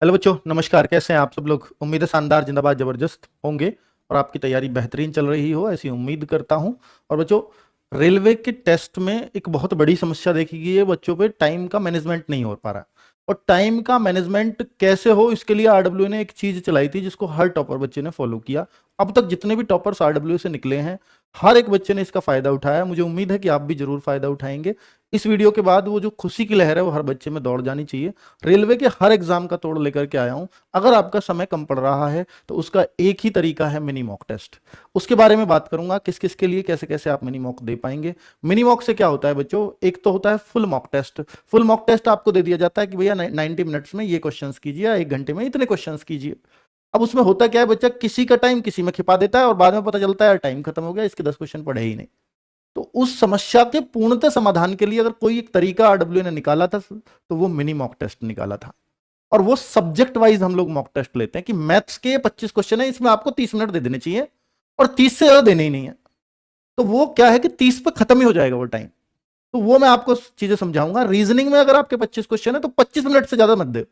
Hello बच्चों, नमस्कार। कैसे हैं आप सब लोग? उम्मीद है शानदार, जिंदाबाद, जबरदस्त होंगे और आपकी तैयारी बेहतरीन चल रही हो, ऐसी उम्मीद करता हूं। और बच्चों, रेलवे के टेस्ट में एक बहुत बड़ी समस्या देखी गई है बच्चों पे, टाइम का मैनेजमेंट नहीं हो पा रहा। और टाइम का मैनेजमेंट कैसे हो, इसके लिए आरडब्ल्यू ने एक चीज चलाई थी जिसको हर टॉपर बच्चे ने फॉलो किया। अब तक जितने भी टॉपर्स आरडब्ल्यू से निकले हैं, हर एक बच्चे ने इसका फायदा उठाया। मुझे उम्मीद है कि आप भी जरूर फायदा उठाएंगे। इस वीडियो के बाद वो जो खुशी की लहर है वो हर बच्चे में दौड़ जानी चाहिए। रेलवे के हर एग्जाम का तोड़ लेकर के आया हूं। अगर आपका समय कम पड़ रहा है तो उसका एक ही तरीका है, मिनी मॉक टेस्ट। उसके बारे में बात करूंगा, किस किस के लिए कैसे कैसे आप मिनी मॉक दे पाएंगे। मिनी मॉक से क्या होता है बच्चों? एक तो होता है full mock test. Full mock test आपको दे दिया जाता है कि भैया 90 मिनट्स में ये क्वेश्चंस कीजिए या 1 घंटे में इतने क्वेश्चंस कीजिए। अब उसमें होता क्या है, बच्चा किसी का टाइम किसी में खिपा देता है और बाद में पता चलता है टाइम खत्म हो गया, इसके 10 क्वेश्चन पढ़े ही नहीं। तो उस समस्या के पूर्णतः समाधान के लिए अगर कोई एक तरीका आरडब्ल्यू ने निकाला था तो वो मिनी मॉक टेस्ट निकाला था। और वो सब्जेक्ट वाइज हम लोग मॉक टेस्ट लेते हैं कि मैथ्स के 25 क्वेश्चन है, इसमें आपको 30 मिनट दे देने चाहिए और 30 से ज्यादा देने ही नहीं है। तो वो क्या है कि 30 पे खत्म ही हो जाएगा वो टाइम। तो वो मैं आपको चीजें समझाऊंगा। रीजनिंग में अगर आपके 25 क्वेश्चन है तो 25 मिनट से ज्यादा मत दे।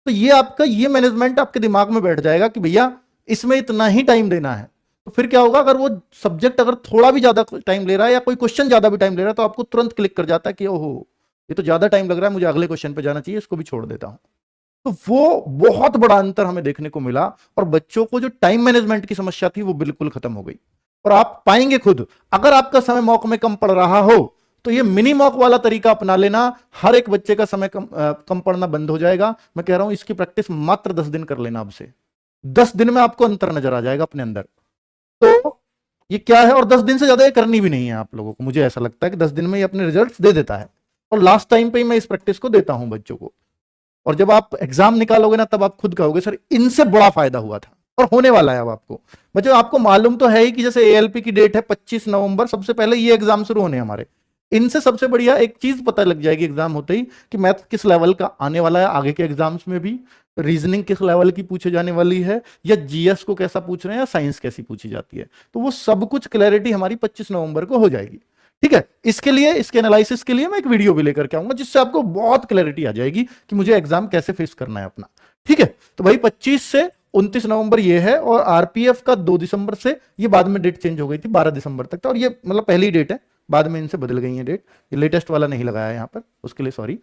तो ये आपका ये मैनेजमेंट आपके दिमाग में बैठ जाएगा कि भैया इसमें इतना ही टाइम देना है। तो फिर क्या होगा, अगर वो सब्जेक्ट अगर थोड़ा भी ज्यादा टाइम ले रहा है या कोई क्वेश्चन ज्यादा भी टाइम ले रहा है तो आपको तुरंत क्लिक कर जाता है कि ओहो, ये तो ज्यादा टाइम लग रहा है, मुझे अगले क्वेश्चन पे जाना चाहिए, इसको भी छोड़ देता हूं। तो वो बहुत बड़ा अंतर हमें देखने को मिला और बच्चों को जो टाइम मैनेजमेंट की समस्या थी वो बिल्कुल खत्म हो गई। और आप पाएंगे खुद, अगर आपका समय मॉक में कम पड़ रहा हो तो ये मिनी मॉक वाला तरीका अपना लेना, हर एक बच्चे का समय कम पड़ना बंद हो जाएगा। मैं कह रहा हूं इसकी प्रैक्टिस मात्र 10 दिन कर लेना। अब से 10 दिन में आपको अंतर नजर आ जाएगा अपने अंदर। तो ये क्या है, और 10 दिन से ज्यादा ये करनी भी नहीं है आप लोगों को। मुझे ऐसा लगता है कि 10 दिन में ये अपने रिजल्ट दे देता है। और लास्ट टाइम पे ही मैं इस प्रैक्टिस को देता हूं बच्चों को। और जब आप एग्जाम निकालोगे ना तब आप खुद कहोगे सर इनसे बड़ा फायदा हुआ था। और होने वाला है अब आपको। बच्चों, आपको मालूम तो है ही कि जैसे एएलपी की डेट है 25 नवंबर, सबसे पहले ये एग्जाम शुरू होने हमारे। इनसे सबसे बढ़िया एक चीज पता लग जाएगी एग्जाम होते ही कि मैथ किस लेवल का आने वाला है आगे के एग्जाम्स में भी, रीजनिंग किस लेवल की पूछे जाने वाली है, या जीएस को कैसा पूछ रहे हैं, या साइंस कैसी पूछी जाती है। तो वो सब कुछ क्लैरिटी हमारी 25 नवंबर को हो जाएगी। ठीक है, इसके लिए, इसके एनालिसिस के लिए मैं एक वीडियो भी लेकर के आऊंगा जिससे आपको बहुत क्लैरिटी आ जाएगी कि मुझे एग्जाम कैसे फेस करना है अपना। ठीक है, तो भाई 25 से 29 नवंबर ये है, और आरपीएफ का 2 दिसंबर से, ये बाद में डेट चेंज हो गई थी 12 दिसंबर तक था, और ये मतलब पहली डेट है, बाद में इनसे बदल गई है डेट। ये लेटेस्ट वाला नहीं लगाया यहाँ पर, उसके लिए सॉरी।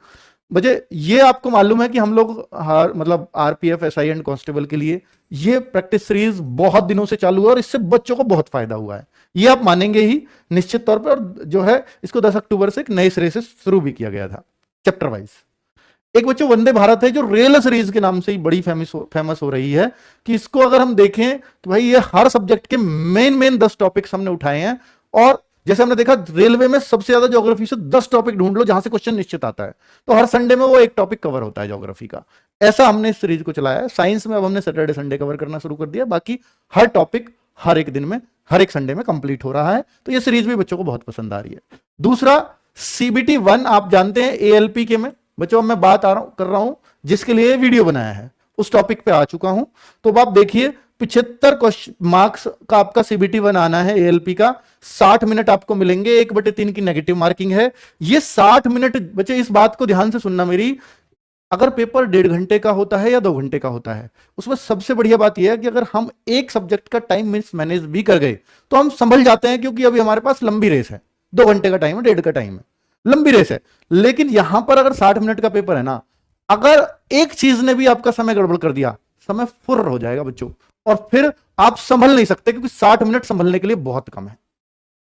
बजे ये आपको मालूम है कि हम लोग मतलब आरपीएफ, एसआई एंड कांस्टेबल के लिए ये प्रैक्टिस सीरीज बहुत दिनों से चालू है और इससे बच्चों को बहुत फायदा हुआ है, ये आप मानेंगे ही निश्चित तौर पर। और जो है इसको 10 अक्टूबर से एक नए सिरे से शुरू भी किया गया था चैप्टर वाइज। एक बच्चों वंदे भारत है जो रेल सीरीज के नाम से ही बड़ी फेमस हो रही है, कि इसको अगर हम देखें कि भाई ये हर सब्जेक्ट के मेन मेन 10 टॉपिक्स हमने उठाए हैं। और जैसे हमने देखा रेलवे में सबसे ज्यादा ज्योग्राफी से 10 टॉपिक ढूंढ लो जहां से क्वेश्चन निश्चित आता है, तो हर संडे में वो एक टॉपिक कवर होता है ज्योग्राफी का। ऐसा हमने इस सीरीज को चलाया है। साइंस में अब हमने सैटरडे संडे कवर करना शुरू कर दिया, बाकी हर टॉपिक हर एक दिन में, हर एक संडे में कंप्लीट हो रहा है। तो ये सीरीज भी बच्चों को बहुत पसंद आ रही है। दूसरा, सीबीटी 1 आप जानते हैं एएलपी के में बच्चों, मैं बात कर रहा हूं जिसके लिए वीडियो बनाया है, उस टॉपिक पे आ चुका हूं। तो अब आप देखिए 75 मार्क्स का आपका सीबीटी 1 आना है एएलपी का। 60 मिनट आपको मिलेंगे, 1/3 की नेगेटिव मार्किंग है। ये 60 मिनट बच्चे, इस बात को ध्यान से सुनना मेरी, अगर पेपर 1.5 घंटे का होता है या 2 घंटे का होता है, उसमें सबसे बढ़िया बात यह है कि अगर हम एक सब्जेक्ट का टाइम मिस मैनेज भी कर गए तो हम संभल जाते हैं, क्योंकि अभी हमारे पास लंबी रेस है। 2 घंटे का टाइम है, 1.5 का टाइम है, लंबी रेस है। लेकिन यहां पर अगर 60 मिनट का पेपर है ना, अगर एक चीज ने भी आपका समय गड़बड़ कर दिया, समय फुर्र हो जाएगा बच्चों, और फिर आप संभल नहीं सकते, क्योंकि 60 मिनट संभलने के लिए बहुत कम है।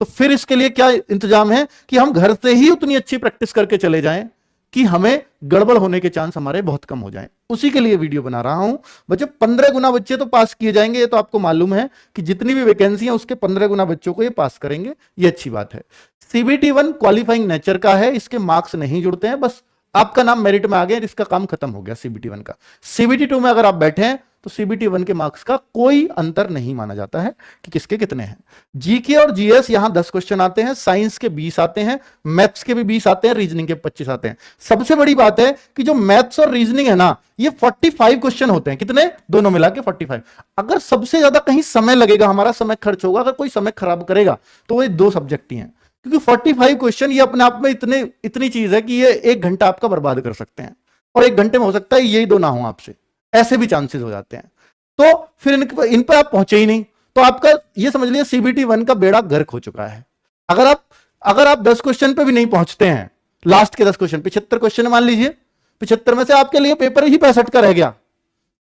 तो फिर इसके लिए क्या इंतजाम है कि हम घर से ही उतनी अच्छी प्रैक्टिस करके चले जाएं कि हमें गड़बड़ होने के चांस हमारे बहुत कम हो जाएं। उसी के लिए वीडियो बना रहा हूं बच्चों। 15 गुना बच्चे तो पास किए जाएंगे, ये तो आपको मालूम है कि जितनी भी वैकेंसी है उसके 15 गुना बच्चों को ये पास करेंगे, ये अच्छी बात है। सीबीटी 1 क्वालिफाइंग नेचर का है, इसके मार्क्स नहीं जुड़ते हैं, बस आपका नाम मेरिट में आ गया, इसका काम खत्म हो गया सीबीटी 1 का। सीबीटी 2 में अगर आप बैठे हैं तो सीबीटी 1 के मार्क्स का कोई अंतर नहीं माना जाता है कि किसके कितने हैं। जीके और जीएस यहां 10 क्वेश्चन आते हैं, साइंस के 20 आते हैं, मैथ्स के भी 20 आते हैं, रीजनिंग के 25 आते हैं। सबसे बड़ी बात है कि जो मैथ्स और रीजनिंग है ना, ये 45 क्वेश्चन होते हैं। कितने? दोनों मिला के 45। अगर सबसे ज्यादा कहीं समय लगेगा, हमारा समय खर्च होगा, अगर कोई समय खराब करेगा तो वो 2 सब्जेक्ट ही हैं, क्योंकि 45 क्वेश्चन ये अपने आप में इतनी चीज है कि ये 1 घंटा आपका बर्बाद कर सकते हैं, और 1 घंटे में हो सकता है यही 2 ना हो आपसे। ऐसे भी चांसेस हो जाते हैं। तो फिर इन पर आप पहुंचे ही नहीं, तो आपका ये समझ लीजिए सीबीटी 1 का बेड़ा गर्क हो चुका है। अगर आप 10 क्वेश्चन पे भी नहीं पहुंचते हैं, लास्ट के 10 क्वेश्चन, 75 क्वेश्चन मान लीजिए, 75 में से आपके लिए पेपर ही 65 का रह गया,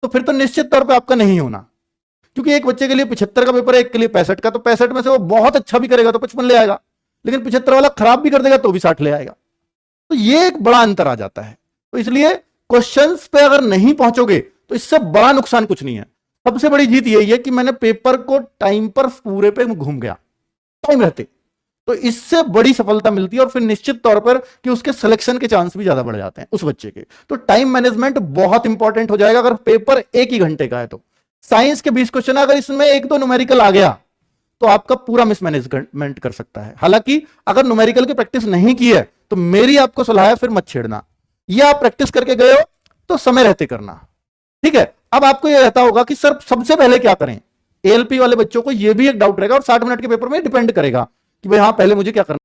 तो फिर तो निश्चित तौर पे आपका नहीं होना, क्योंकि एक बच्चे के लिए 75 का पेपर है, एक के लिए 65 का, तो 65 में से वो बहुत अच्छा भी करेगा तो 55 ले आएगा, लेकिन 75 वाला खराब भी कर देगा तो भी 60 ले आएगा। तो ये एक बड़ा अंतर आ जाता है। तो इसलिए क्वेश्चंस पे अगर नहीं पहुंचोगे तो इससे बड़ा नुकसान कुछ नहीं है। सबसे बड़ी जीत यही है कि मैंने पेपर को टाइम पर पूरे पे घूम गया, टाइम रहते, तो इससे बड़ी सफलता मिलती है, और फिर निश्चित तौर पर कि उसके सिलेक्शन के चांस भी ज्यादा बढ़ जाते हैं उस बच्चे के। तो टाइम मैनेजमेंट बहुत इंपॉर्टेंट हो जाएगा अगर पेपर 1 ही घंटे का है तो। साइंस के 20 क्वेश्चन, अगर इसमें 1-2 न्यूमेरिकल आ गया तो आपका पूरा मिसमैनेजमेंट कर सकता है। हालांकि अगर न्यूमेरिकल की प्रैक्टिस नहीं की है तो मेरी आपको सलाह है फिर मत छेड़ना, या आप प्रैक्टिस करके गए हो तो समय रहते करना, ठीक है। अब आपको यह रहता होगा कि सर सबसे पहले क्या करें, एएलपी वाले बच्चों को यह भी एक डाउट रहेगा, और 60 मिनट के पेपर में डिपेंड करेगा कि भाई हाँ पहले मुझे क्या करना